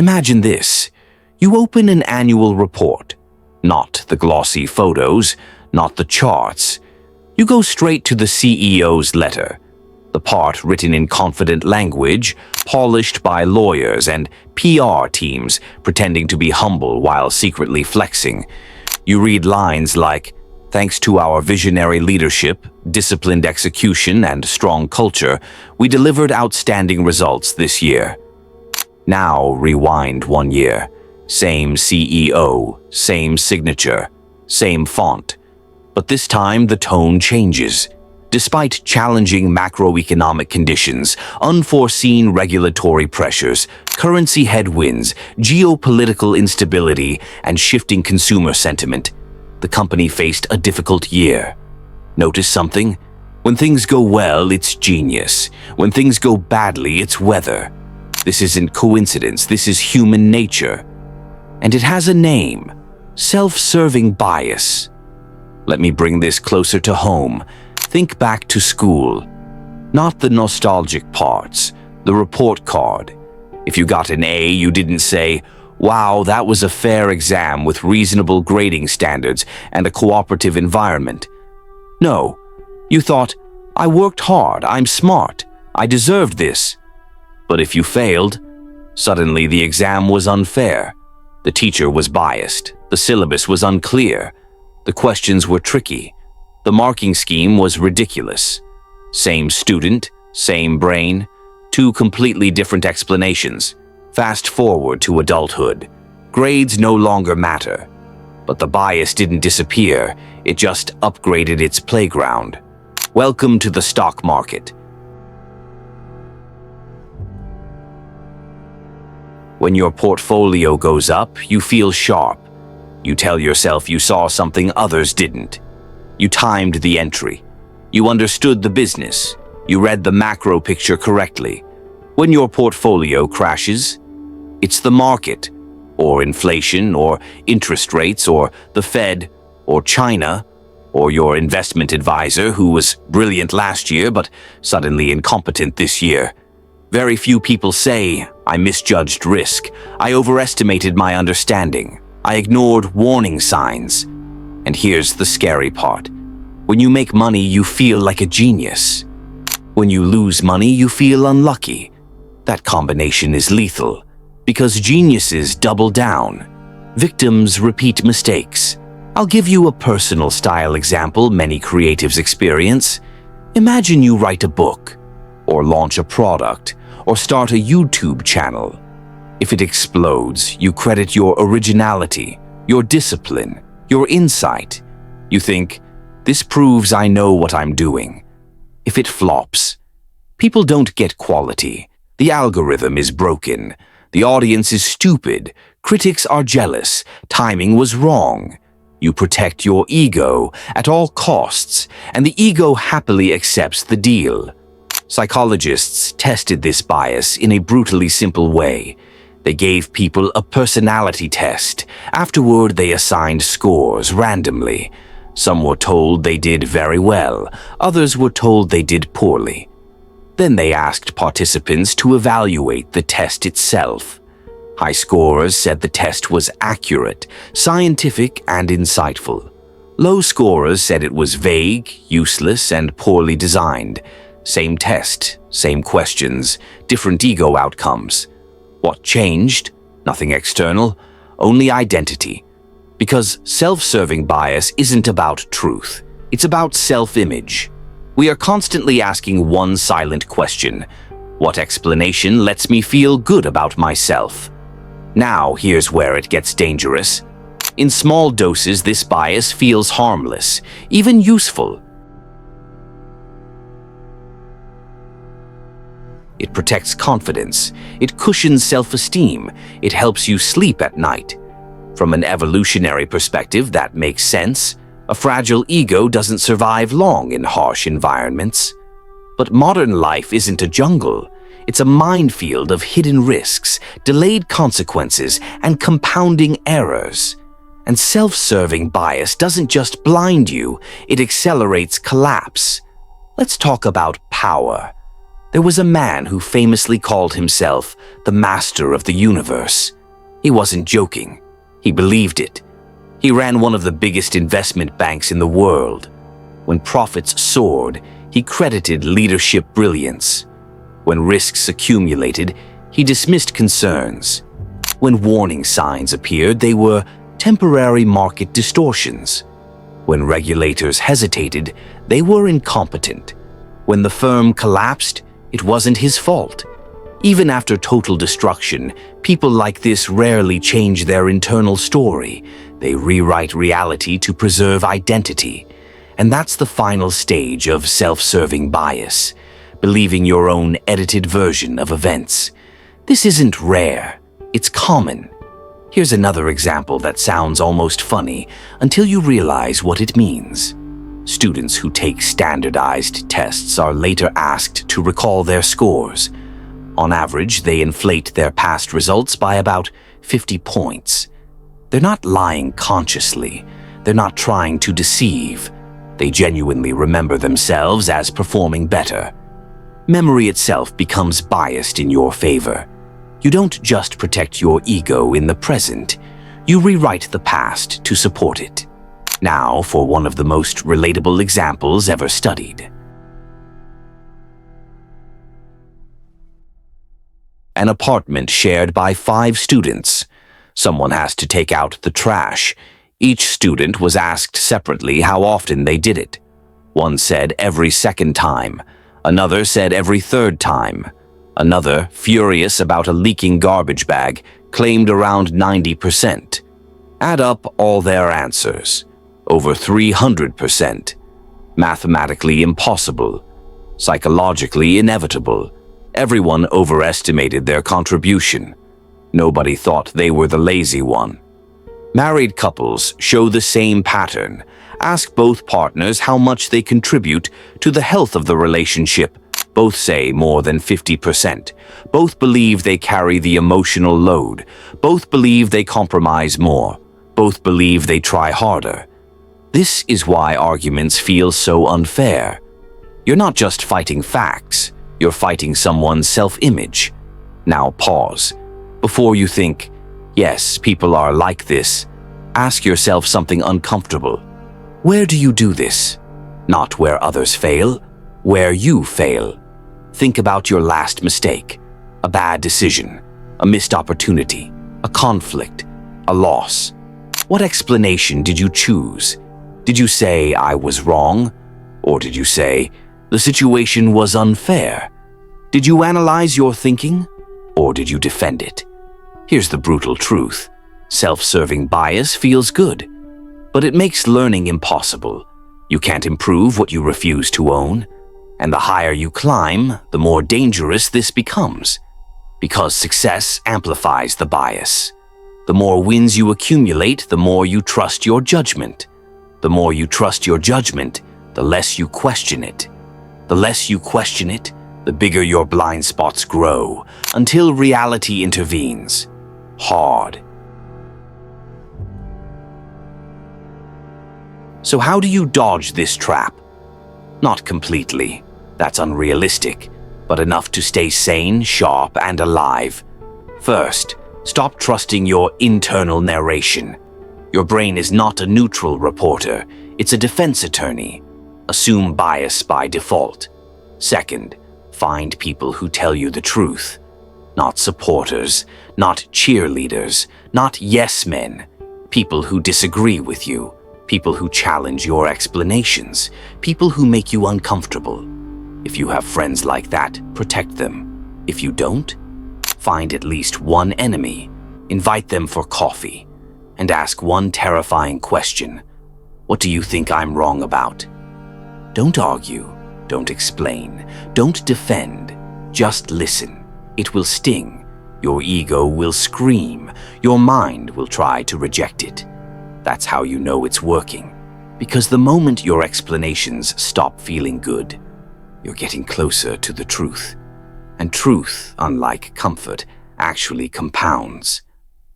Imagine this. You open an annual report. Not the glossy photos, not the charts. You go straight to the CEO's letter. The part written in confident language, polished by lawyers and PR teams pretending to be humble while secretly flexing. You read lines like, "Thanks to our visionary leadership, disciplined execution, and strong culture, we delivered outstanding results this year." Now rewind 1 year. Same CEO, same signature, same font. But this time the tone changes. Despite challenging macroeconomic conditions, unforeseen regulatory pressures, currency headwinds, geopolitical instability, and shifting consumer sentiment, the company faced a difficult year. Notice something? When things go well, it's genius. When things go badly, it's weather. This isn't coincidence, this is human nature. And it has a name: self-serving bias. Let me bring this closer to home. Think back to school. Not the nostalgic parts, the report card. If you got an A, you didn't say, "Wow, that was a fair exam with reasonable grading standards and a cooperative environment." No, you thought, "I worked hard, I'm smart, I deserved this." But if you failed, suddenly the exam was unfair. The teacher was biased, the syllabus was unclear, the questions were tricky, the marking scheme was ridiculous. Same student, same brain, two completely different explanations. Fast forward to adulthood. Grades no longer matter. But the bias didn't disappear, it just upgraded its playground. Welcome to the stock market. When your portfolio goes up, you feel sharp. You tell yourself you saw something others didn't. You timed the entry. You understood the business. You read the macro picture correctly. When your portfolio crashes, it's the market, or inflation, or interest rates, or the Fed, or China, or your investment advisor who was brilliant last year but suddenly incompetent this year. Very few people say, "I misjudged risk. I overestimated my understanding. I ignored warning signs." And here's the scary part. When you make money, you feel like a genius. When you lose money, you feel unlucky. That combination is lethal, because geniuses double down. Victims repeat mistakes. I'll give you a personal style example many creatives experience. Imagine you write a book, or launch a product, or start a YouTube channel. If it explodes, you credit your originality, your discipline, your insight. You think, "This proves I know what I'm doing." If it flops, people don't get quality. The algorithm is broken. The audience is stupid. Critics are jealous. Timing was wrong. You protect your ego at all costs, and the ego happily accepts the deal. Psychologists tested this bias in a brutally simple way. They gave people a personality test. Afterward, they assigned scores randomly. Some were told they did very well. Others were told they did poorly. Then they asked participants to evaluate the test itself. High scorers said the test was accurate, scientific, and insightful. Low scorers said it was vague, useless, and poorly designed. Same test, same questions, different ego outcomes. What changed? Nothing external, only identity. Because self-serving bias isn't about truth. It's about self-image. We are constantly asking one silent question. What explanation lets me feel good about myself? Now, here's where it gets dangerous. In small doses, this bias feels harmless, even useful. It protects confidence. It cushions self-esteem. It helps you sleep at night. From an evolutionary perspective, that makes sense. A fragile ego doesn't survive long in harsh environments. But modern life isn't a jungle. It's a minefield of hidden risks, delayed consequences, and compounding errors. And self-serving bias doesn't just blind you, it accelerates collapse. Let's talk about power. There was a man who famously called himself the master of the universe. He wasn't joking. He believed it. He ran one of the biggest investment banks in the world. When profits soared, he credited leadership brilliance. When risks accumulated, he dismissed concerns. When warning signs appeared, they were temporary market distortions. When regulators hesitated, they were incompetent. When the firm collapsed, it wasn't his fault. Even after total destruction, people like this rarely change their internal story. They rewrite reality to preserve identity. And that's the final stage of self-serving bias, believing your own edited version of events. This isn't rare, it's common. Here's another example that sounds almost funny until you realize what it means. Students who take standardized tests are later asked to recall their scores. On average, they inflate their past results by about 50 points. They're not lying consciously. They're not trying to deceive. They genuinely remember themselves as performing better. Memory itself becomes biased in your favor. You don't just protect your ego in the present. You rewrite the past to support it. Now for one of the most relatable examples ever studied. An apartment shared by 5 students. Someone has to take out the trash. Each student was asked separately how often they did it. One said every second time. Another said every third time. Another, furious about a leaking garbage bag, claimed around 90%. Add up all their answers. Over 300%. Mathematically impossible. Psychologically inevitable. Everyone overestimated their contribution. Nobody thought they were the lazy one. Married couples show the same pattern. Ask both partners how much they contribute to the health of the relationship. Both say more than 50%. Both believe they carry the emotional load. Both believe they compromise more. Both believe they try harder. This is why arguments feel so unfair. You're not just fighting facts. You're fighting someone's self-image. Now pause. Before you think, yes, people are like this, ask yourself something uncomfortable. Where do you do this? Not where others fail, where you fail. Think about your last mistake, a bad decision, a missed opportunity, a conflict, a loss. What explanation did you choose? Did you say, I was wrong? Or did you say, the situation was unfair? Did you analyze your thinking? Or did you defend it? Here's the brutal truth. Self-serving bias feels good, but it makes learning impossible. You can't improve what you refuse to own. And the higher you climb, the more dangerous this becomes. Because success amplifies the bias. The more wins you accumulate, the more you trust your judgment. The more you trust your judgment, the less you question it. The less you question it, the bigger your blind spots grow, until reality intervenes. Hard. So how do you dodge this trap? Not completely. That's unrealistic, but enough to stay sane, sharp, and alive. First, stop trusting your internal narration. Your brain is not a neutral reporter, it's a defense attorney. Assume bias by default. Second, find people who tell you the truth. Not supporters, not cheerleaders, not yes men. People who disagree with you. People who challenge your explanations. People who make you uncomfortable. If you have friends like that, protect them. If you don't, find at least one enemy. Invite them for coffee. And ask one terrifying question. What do you think I'm wrong about? Don't argue. Don't explain. Don't defend. Just listen. It will sting. Your ego will scream. Your mind will try to reject it. That's how you know it's working. Because the moment your explanations stop feeling good, you're getting closer to the truth. And truth, unlike comfort, actually compounds.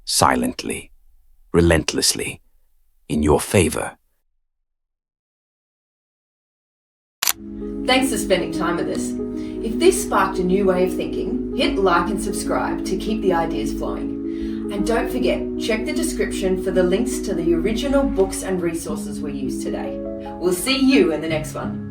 Silently. Relentlessly. In your favor. Thanks for spending time with us. If this sparked a new way of thinking, hit like and subscribe to keep the ideas flowing. And don't forget, check the description for the links to the original books and resources we used today. We'll see you in the next one.